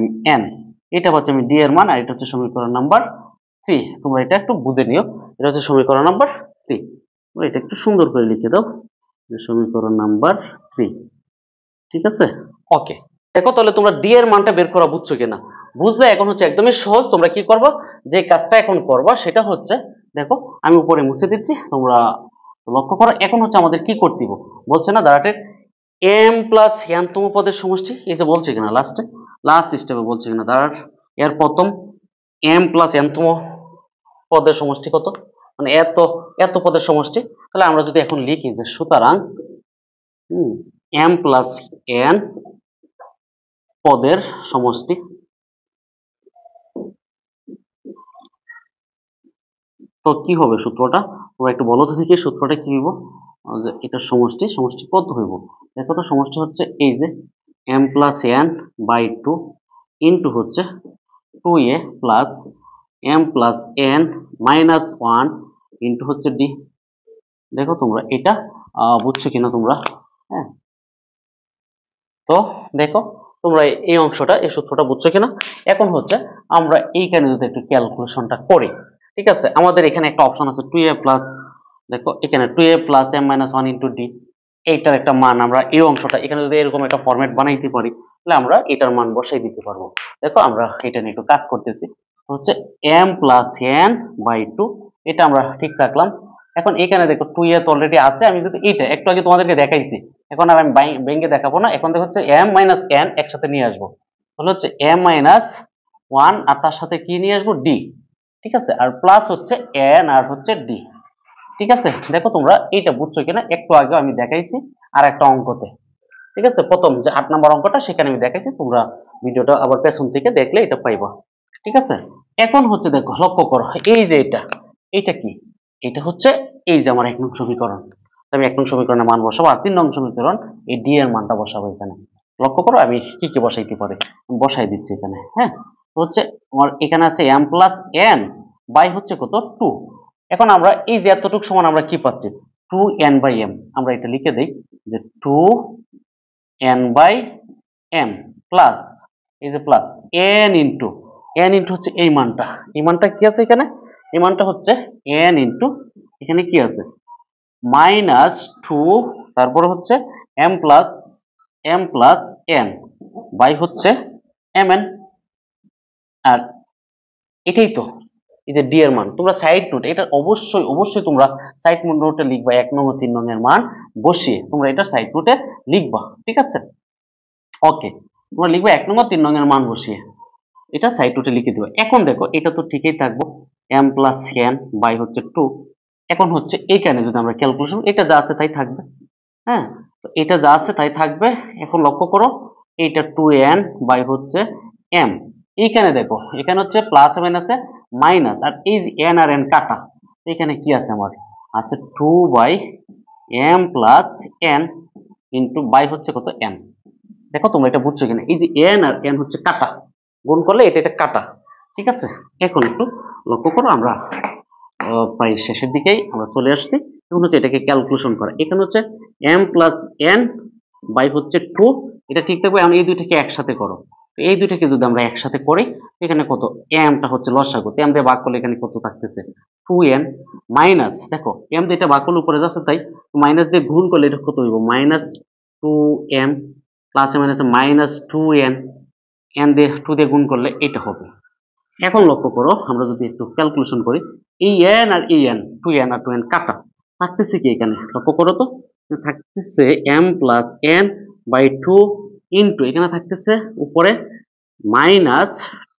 A: m n, এটা হচ্ছে আমি ডি এর মান, আর এটা হচ্ছে সমীকরণ নাম্বার 3। তোমরা এটা একটু বুঝে নিও, এটা হচ্ছে সমীকরণ নাম্বার 3, তোমরা এটা একটু সুন্দর করে লিখে দাও, সমীকরণ নাম্বার 3। ঠিক আছে, ওকে, দেখো তাহলে তোমরা ডি এর মানটা বের করা বুঝছো কিনা, বুঝলে এখন হচ্ছে একদমই সহজ, তোমরা কি করবে, যে কাজটা এখন করবা সেটা হচ্ছে, দেখো আমি উপরে মুছে দিচ্ছি, তোমরা লক্ষ্য করো, এখন হচ্ছে আমাদের কি করতে হবে, বলছে না দাঁড়াতে m প্লাস n তম পদের সমষ্টি, এই যে বলছে কিনা লাস্ট স্টেপে বলছে কিনা, দাঁড়ার এর প্রথম m প্লাস n তম পদের সমষ্টি কত, মানে এত পদের সমষ্টি, তাহলে আমরা যদি এখন লিখি যে সুতরাং m প্লাস n পদের সমষ্টি, তো কি হবে সূত্রটা, তোমরা একটু বলো তো দেখি সূত্রটা কি হইব, যে এটা সমষ্টি কত হইব, দেখো তো সমষ্টি হচ্ছে এই যে m plus n by 2 into হচ্ছে 2a plus m plus n minus 1 into হচ্ছে d। দেখো তোমরা এটা বুঝছো কিনা তোমরা, হ্যাঁ, তো দেখো তোমরা এই অংশটা, এই সূত্রটা বুঝছো কিনা, এখন হচ্ছে আমরা এইখানে যদি একটু ক্যালকুলেশনটা করি, ঠিক আছে, আমাদের এখানে একটা অপশন আছে 2a প্লাস, দেখো এখানে 2a plus m minus 1 into d, এইটার একটা মান আমরা এই অংশটা এখানে যদি এরকম একটা ফরম্যাট বানাইতে পারি তাহলে আমরা এটার মান বসাই দিতে পারবো। দেখো আমরা এটা নিয়ে একটু কাজ করতেছি, হচ্ছে m প্লাস n বাই 2, এটা আমরা ঠিক রাখলাম। এখন এখানে দেখো 2a তো অলরেডি আছে, আমি যদি এইটা একটু আগে তোমাদেরকে দেখাইছি, এখন আর আমি ভেঙে দেখাবো না, এখন দেখো হচ্ছে m মাইনাস n একসাথে নিয়ে আসবো, তাহলে হচ্ছে m মাইনাস 1 আর তার সাথে কি নিয়ে আসবো, d। ঠিক আছে, আর প্লাস হচ্ছে n আর হচ্ছে d। ঠিক আছে, দেখো তোমরা এইটা বুঝছো কিনা, একটু আগে আমি দেখাইছি আর একটা অঙ্কতে, ঠিক আছে, প্রথম যে 8 নম্বর অঙ্কটা সেখানে আমি দেখাইছি, তোমরা ভিডিওটা আবার পেছন থেকে দেখলে এটা পাইবা। ঠিক আছে, এখন হচ্ছে দেখো লক্ষ্য করো, এই যে এটা কি, এটা হচ্ছে এই যে আমার 1 নং সমীকরণ, আমি 1 নং সমীকরণের মান বসাবো, আর 3 নং সমীকরণ এই ডি এর মানটা বসাবো এখানে। লক্ষ্য করো আমি কি কি বসাইতে পারি, বসাই দিচ্ছি এখানে, হ্যাঁ, হচ্ছে আমার এখানে আছে m প্লাস n বাই হচ্ছে কত 2, এখন আমরা এই যে এতটুকু সমান আমরা কি পাচ্ছি 2n বাই m, আমরা এটা লিখে দেই যে 2n বাই m প্লাস, এই যে প্লাস n ইন্টু হচ্ছে এই মানটা কি আছে এখানে, এই মানটা হচ্ছে n ইন্টু এখানে কি আছে -2, তারপরে হচ্ছে m প্লাস n বাই হচ্ছে mn, আর এটাই তো এই যে ডি এর মান, তোমরা সাইড নোট এটা অবশ্যই তোমরা সাইড নোটে লিখবা, 1 নং ও 3 নং এর মান বসিয়ে তোমরা এটা সাইড নোটে লিখবা। ঠিক আছে, ওকে, তোমরা লিখবা 1 নং ও 3 নং এর মান বসিয়ে এটা সাইড নোটে লিখে দিবা। এখন দেখো এটা তো ঠিকই থাকবো, m প্লাস n বাই হচ্ছে 2, এখন হচ্ছে এইখানে যদি আমরা ক্যালকুলেশন, এটা যা আছে তাই থাকবে, হ্যাঁ, তো এটা যা আছে তাই থাকবে। এখন লক্ষ্য করো এইটা 2n বাই হচ্ছে m, এইখানে দেখো এখানে হচ্ছে প্লাস মাইনাসে মাইনাস, আর এই যে এন আর এন কাটা, এখানে কি আছে আমার আছে 2/m plus N into by হচ্ছে কত এম। দেখো তোমরা এটা বুঝছো কিনা, এই যে এন আর এন হচ্ছে কাটা, গুণ করলে এটা এটা কাটা, ঠিক আছে। এখন একটু লক্ষ্য করো, আমরা প্রায় শেষের দিকেই আমরা চলে আসছি। এখন হচ্ছে এটাকে ক্যালকুলেশন করা, এখানে হচ্ছে এম প্লাস এন বাই হচ্ছে 2, এটা ঠিক থাকবে। এখন এই দুইটাকে একসাথে করো, তো এই দুইটাকে যদি আমরা একসাথে করি, এখানে কত এমটা হচ্ছে লসাগু, এম দিয়ে ভাগ করলে এখানে কত থাকতেছে 2n মাইনাস, দেখো এম দিয়ে এটা ভাগ করলে উপরে যাচ্ছে, তাই মাইনাস দিয়ে গুণ করলে এটা কত হইব মাইনাস 2m প্লাসে মাইনাসে মাইনাস 2n, এন দিয়ে 2 দিয়ে গুণ করলে এটা হবে। এখন লক্ষ্য করো, আমরা যদি একটু ক্যালকুলেশন করি, এই এন আর এই এন, 2n আর 2n কাটা, থাকতেছে কি এখানে লক্ষ্য করো তো, থাকতেছে m plus N by 2 into এখানে থাকতেছে উপরে মাইনাস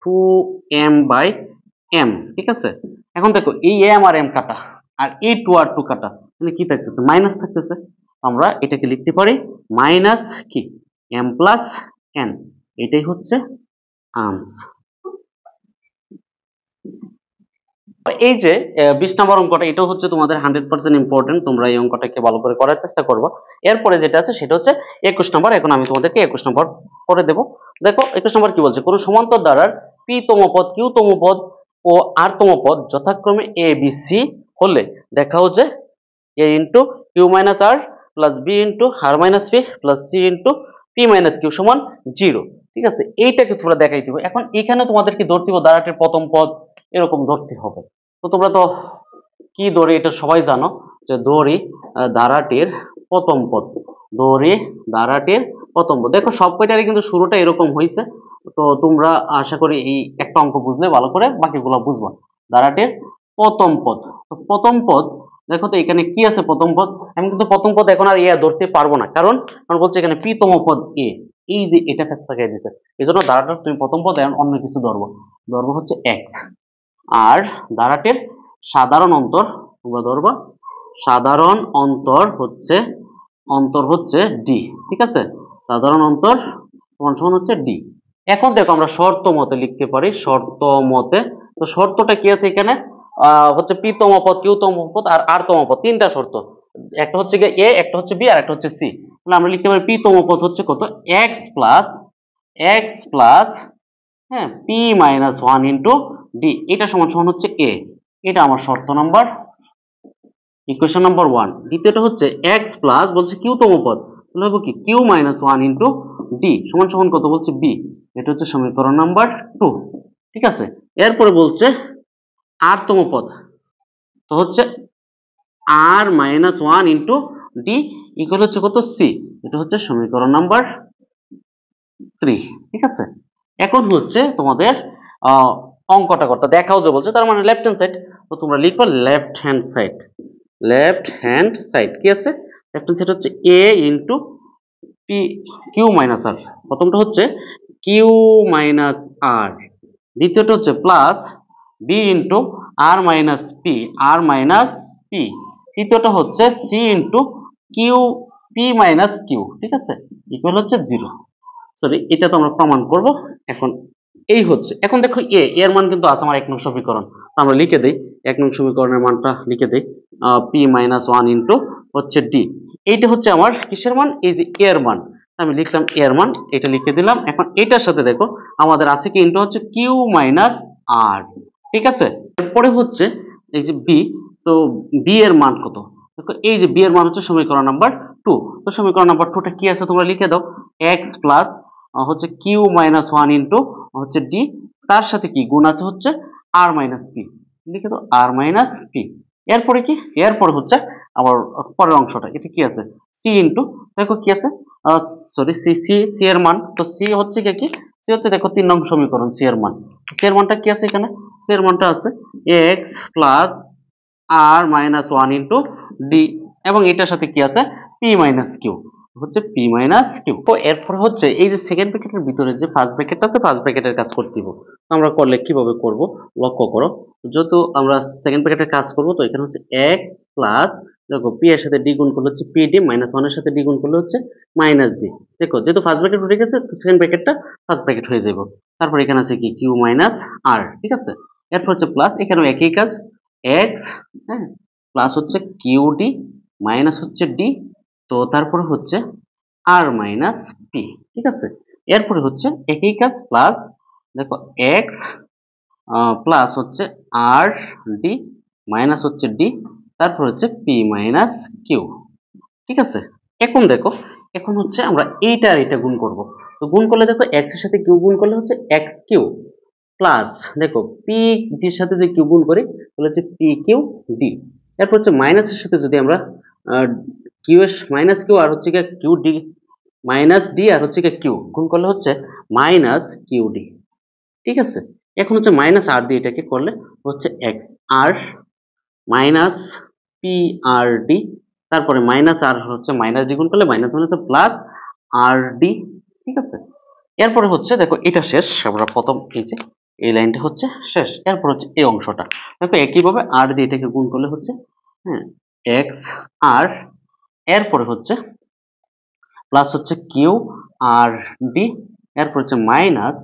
A: 2m বাই m, ঠিক আছে। এখন দেখো এই m আর m কাটা, আর এই 2 আর 2 কাটা, তাহলে কি থাকতেছে মাইনাস থাকতেছে। আমরা এটাকে লিখতে পারি মাইনাস কি m প্লাস n, এটাই হচ্ছে আনসার। এই যে 20 নম্বর অঙ্কটা, এটা হচ্ছে তোমাদের 100% ইম্পর্টেন্ট, তোমরা এই অঙ্কটাকে ভালো করে করার চেষ্টা করবো। এরপরে যেটা আছে সেটা হচ্ছে 21 নম্বর। এখন আমি তোমাদেরকে 21 নম্বর করে দেব। দেখো 21 নম্বর কি বলছে, কোন সমান্তর দ্বারার পি তম পদ, কিউ তম পদ ও আর তম পদ যথাক্রমে এ বি সি হলে দেখাও যে a into q minus r plus B into R minus p plus c into p minus q সমান 0, ঠিক আছে। এইটাকে তোমরা দেখাই দিব। এখন এখানে তোমাদেরকে ধরতে হবে দ্বারাটির প্রথম পদ, এরকম ধরতে হবে। তো তোমরা তো কি ধরি এটা সবাই জানো, যে ধরি ধারাটির প্রথম পদ, ধরি ধারাটির প্রথম পদ। দেখো সব কয়টারই কিন্তু শুরুটা এরকম হয়েছে, তো তোমরা আশা করি এই একটা অঙ্ক বুঝলে ভালো করে বাকিগুলো বুঝবা। ধারাটির প্রথম পদ, তো প্রথম পদ দেখো তো এখানে কি আছে প্রথম পদ, আমি কিন্তু প্রথম পদ এখন আর এ ধরতে পারবো না, কারণ বলছে এখানে পি তম পদ এ, এই যে এটা কাছ থেকে দিয়েছে, এই জন্য ধারাটার তুমি প্রথম পদ অন্য কিছু ধরবো, ধরবো হচ্ছে এক্স। আর ধারাটির সাধারণ অন্তর তোমরা ধরবা, সাধারণ অন্তর হচ্ছে ডি, ঠিক আছে। সাধারণ অন্তর সমান সমান হচ্ছে ডি। এখন দেখো আমরা শর্ত মতে লিখতে পারি, শর্ত মতে, তো শর্তটা কি আছে এখানে হচ্ছে পি তম পদ, কিউ তম পদ আর আর তম পদ, তিনটা শর্ত, একটা হচ্ছে এ, একটা হচ্ছে বি আর একটা হচ্ছে সি। তাহলে আমরা লিখতে পারি পি তম পদ হচ্ছে কত এক্স প্লাস হ্যাঁ পি মাইনাস 1 ইন্টু ডি, এটা সমান সমান হচ্ছে এ, এটা আমার শর্ত নাম্বার ইকুয়েশন নাম্বার 1। দ্বিতীয়টা হচ্ছে এক্স প্লাস বলছে কিউ তম পদ, তাহলে হবে কি কিউ মাইনাস 1 ইন্টু ডি সমান সমান কত বলছে বি, এটা হচ্ছে সমীকরণ নাম্বার 2, ঠিক আছে। এরপরে বলছে আর তম পদ, তো হচ্ছে আর মাইনাস 1 ইন্টু ডি ইকুয়াল হচ্ছে কত সি, এটা হচ্ছে সমীকরণ নাম্বার 3, ঠিক আছে। এখন হচ্ছে তোমাদের অঙ্কটা করতে দেখাও যে বলছে, তার মানে লেফট হ্যান্ড সাইড, তো তোমরা লিখো left hand side. Left hand side কি আছে, লেফট হ্যান্ড সাইড হচ্ছে A into P Q minus R, প্রথমটা হচ্ছে কিউ মাইনাস আর, দ্বিতীয়টা হচ্ছে প্লাস বি ইন্টু আর মাইনাস পি, তৃতীয়টা হচ্ছে C into Q P minus Q, ঠিক আছে, ইকুয়াল হচ্ছে 0। সরি, এটা তো আমরা প্রমাণ করব এখন। এই হচ্ছে, এখন দেখো এর মান কিন্তু আছে আমার 1 নং সমীকরণ, তো আমরা লিখে দেই 1 নং সমীকরণের মানটা লিখে দেই পি মাইনাস 1 ইন্টু হচ্ছে ডি, এইটা হচ্ছে আমার কিসের মান, এই যে এর মান, আমি লিখলাম এর মান, এটা লিখে দিলাম। এখন এটার সাথে দেখো আমাদের আছে কি ইন্টু হচ্ছে কিউ মাইনাস আর, ঠিক আছে। এরপরে হচ্ছে এই যে বি, তো বি এর মান কত, দেখো এই যে বি এর মান হচ্ছে সমীকরণ নাম্বার 2, তো সমীকরণ নাম্বার 2টা কি আছে তোমরা লিখে দাও, এক্স প্লাস হচ্ছে কিউ মাইনাস 1 ইন্টু হচ্ছে ডি, তার সাথে কি গুণ আছে হচ্ছে আর মাইনাস পি, লিখে দাও আর মাইনাস পি। এরপরে কি, এরপরে হচ্ছে আবার পরের অংশটা, এটা কি আছে সি ইন্টু, দেখো কি আছে সরি সি এর মান, তো সি হচ্ছে কি সি হচ্ছে দেখো 3 নং সমীকরণ, সি এর মান, সি এর মানটা কি আছে এখানে, সি এর মানটা আছে এক্স প্লাস আর মাইনাস 1 ইন্টু ডি, এবং এটার সাথে কি আছে পি মাইনাস কিউ, হচ্ছে পি মাইনাস কিউ। তো এরপর হচ্ছে এই যে সেকেন্ড ব্র্যাকেটের ভিতরে যে ফার্স্ট ব্র্যাকেট আছে, ফার্স্ট ব্র্যাকেটের কাজ করতে দিব। আমরা করলে কিভাবে করব লক্ষ্য করো, যেহেতু আমরা সেকেন্ড ব্র্যাকেটের কাজ করব, তো এখানে হচ্ছে এক্স প্লাস দেখো পি এর সাথে ডি গুণ করলে হচ্ছে পি ডি মাইনাস 1 এর সাথে ডি গুণ করলে হচ্ছে মাইনাস ডি, দেখো যেহেতু ফার্স্ট ব্র্যাকেট উঠে গেছে, সেকেন্ড ব্র্যাকেটটা ফার্স্ট ব্র্যাকেট হয়ে যাবে। তারপর এখানে আছে কি কিউ মাইনাস আর, ঠিক আছে। এরপর হচ্ছে প্লাস, এখানেও একই কাজ, এক্স, হ্যাঁ, প্লাস হচ্ছে কিউ ডি মাইনাস হচ্ছে ডি, তো তারপরে হচ্ছে আর মাইনাস পি, ঠিক আছে। এরপরে হচ্ছে একই কাজ, প্লাস দেখো এক্স প্লাস হচ্ছে আর ডি মাইনাস হচ্ছে ডি, তারপর হচ্ছে পি মাইনাস কিউ, ঠিক আছে। এখন দেখো, এখন হচ্ছে আমরা এইটা আর এটা গুণ করব। তো গুণ করলে দেখো এক্স এর সাথে কিউ গুণ করলে হচ্ছে এক্স কিউ, প্লাস দেখো পি ডির সাথে যদি কিউ গুণ করি তাহলে হচ্ছে পি কিউ ডি। এরপর হচ্ছে মাইনাসের সাথে যদি আমরা কিউ এর মাইনাস কিউ আর হচ্ছে কিউ ডি মাইনাস ডি আর হচ্ছে কিউ গুণ করলে হচ্ছে মাইনাস কিউ ডি, ঠিক আছে। এখন হচ্ছে মাইনাস আর দিয়ে এটাকে করলে হচ্ছে এক্স আর মাইনাস পি আর ডি, তারপরে মাইনাস আর হচ্ছে মাইনাস ডি গুণ করলে মাইনাস মাইনাস প্লাস আর ডি, ঠিক আছে। এরপরে হচ্ছে দেখো এটা শেষ, আমরা প্রথম এই যে এই লাইনটা হচ্ছে শেষ। এরপর হচ্ছে এই অংশটা দেখো একইভাবে আর দিয়ে এটাকে গুণ করলে হচ্ছে, হ্যাঁ, এক্স আর, এরপরে হচ্ছে প্লাস হচ্ছে কিউ আর ডি, এরপর হচ্ছে মাইনাস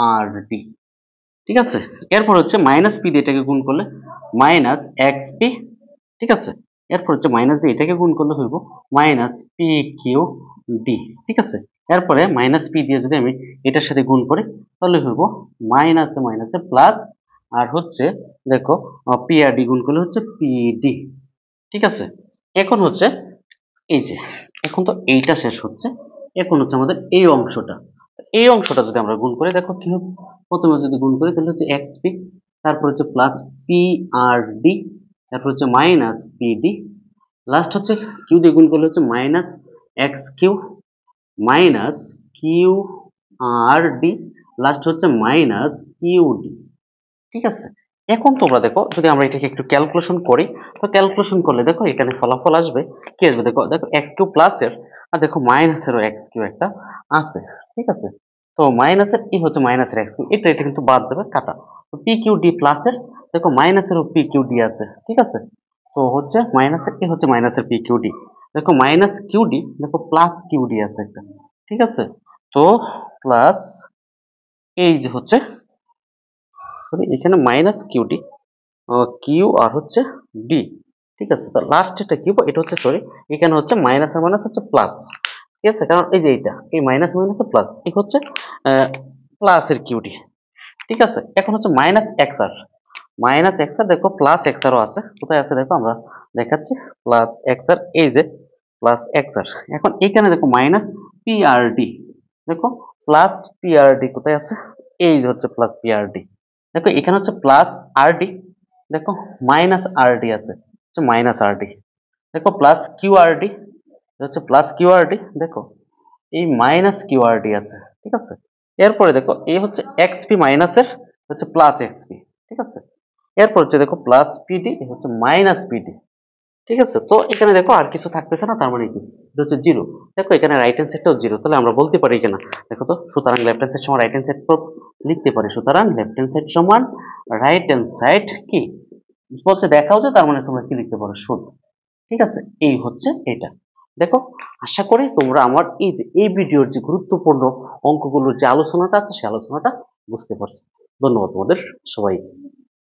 A: আর ডি, ঠিক আছে। এরপর হচ্ছে মাইনাস পি দিয়ে এটাকে গুণ করলে মাইনাস এক্স পি, ঠিক আছে। এরপর হচ্ছে মাইনাস দিয়ে এটাকে গুণ করলে হইব মাইনাস পি কিউ ডি, ঠিক আছে। এরপরে মাইনাস পি দিয়ে যদি আমি এটার সাথে গুণ করি তাহলে হইব মাইনাসে মাইনাসে প্লাস, আর হচ্ছে দেখো পি আর ডি গুণ করলে হচ্ছে পি ডি, ঠিক আছে। এখন হচ্ছে এই যে, এখন তো এইটা শেষ হচ্ছে, এখন হচ্ছে আমাদের এই অংশটা, এই অংশটা যদি আমরা গুণ করি দেখো কি হবে, প্রথমে যদি গুণ করি তাহলে হচ্ছে এক্স পি, তারপর হচ্ছে প্লাস পি আর ডি, তারপর হচ্ছে মাইনাস পি ডি, লাস্ট হচ্ছে কিউ দিয়ে গুণ করলে হচ্ছে minus x q minus q r d, last হচ্ছে মাইনাস কিউ ডি, ঠিক আছে। এখন তোমরা দেখো যদি আমরা এটাকে একটু ক্যালকুলেশন করি, তো ক্যালকুলেশন করলে দেখো এখানে ফলাফল আসবে কি আসবে, দেখো দেখো এক্স কিউ প্লাস এর আর দেখো মাইনাসেরও এক্স কিউ একটা আছে, ঠিক আছে। তো মাইনাসের কি হচ্ছে মাইনাসের এক্স কিউ, এটা কিন্তু বাদ যাবে কাটা। তো পি কিউ ডি প্লাস এর দেখো মাইনাসেরও পি কিউ ডি আছে, ঠিক আছে। তো হচ্ছে মাইনাসের কি হচ্ছে মাইনাসের পি কিউ ডি, দেখো মাইনাস কিউ ডি দেখো প্লাস কিউ ডি আছে একটা, ঠিক আছে। তো প্লাস এই যে হচ্ছে এখানে মাইনাস কিউডি কিউ আর হচ্ছে ডি, ঠিক আছে। তো লাস্ট এটা কি এটা হচ্ছে সরি, এখানে হচ্ছে মাইনাস আর মাইনাস হচ্ছে প্লাস, ঠিক আছে। কারণ এই যে এইটা এই মাইনাস মাইনাস প্লাস এই হচ্ছে প্লাস এর কিউডি, ঠিক আছে। এখন হচ্ছে মাইনাস এক্স আর দেখো প্লাস এক্স আরও আছে, কোথায় আছে দেখো আমরা দেখাচ্ছি, প্লাস এক্স আর এই যে প্লাস এক্স আর। এখন এখানে দেখো মাইনাস পি আর ডি, দেখো প্লাস পি আর ডি কোথায় আছে, এই যে হচ্ছে প্লাস পি আর ডি, দেখো এখানে হচ্ছে প্লাস আর ডি, দেখো মাইনাস আর ডি আছে, হচ্ছে মাইনাস আর ডি, দেখো প্লাস কিউ আর ডি হচ্ছে প্লাস কিউ আর ডি, দেখো এই মাইনাস কিউ আর ডি আছে, ঠিক আছে। এরপরে দেখো এই হচ্ছে এক্সপি মাইনাসের হচ্ছে প্লাস এক্সপি, ঠিক আছে। এরপর হচ্ছে দেখো প্লাস পিডি হচ্ছে মাইনাস পিডি, ঠিক আছে। তো এখানে দেখো আর কিছু থাকতেছে না, তার মানে কি এটা হচ্ছে জিরো, দেখো এখানে রাইট হ্যান্ড সাইডটাও জিরো, তাহলে আমরা বলতে পারি কিনা দেখো তো, সুতরাং লেফট হ্যান্ড সাইড সমান রাইট হ্যান্ড সাইড লিখতে পারি, সুতরাং লেফট হ্যান্ড সাইড সমান রাইট হ্যান্ড সাইড কি বলছে দেখাও যে, তার মানে তোমরা কি লিখতে পারো শূন্য, ঠিক আছে। এই হচ্ছে এটা, দেখো আশা করি তোমরা আমার এই যে এই ভিডিওর যে গুরুত্বপূর্ণ অঙ্কগুলোর যে আলোচনাটা আছে সেই আলোচনাটা বুঝতে পারছো। ধন্যবাদ তোমাদের সবাইকে।